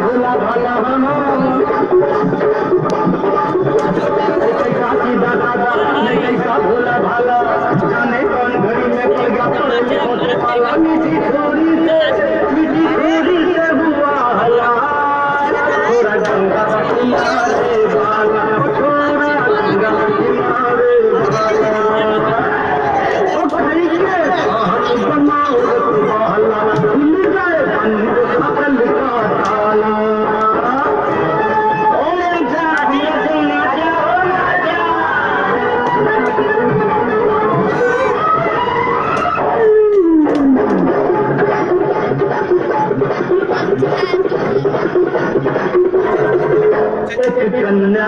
भोला भाला कैसा भोला भाला जाने कौन घड़ी में पड़ गया मीठी छोरी से हुआ हला थोड़ा गंगा किनारे वाला थोड़ा गंगा किनारे वाला ओ भाई के बनाओ वाला खुल जाए बंद अकल का ताला कन्या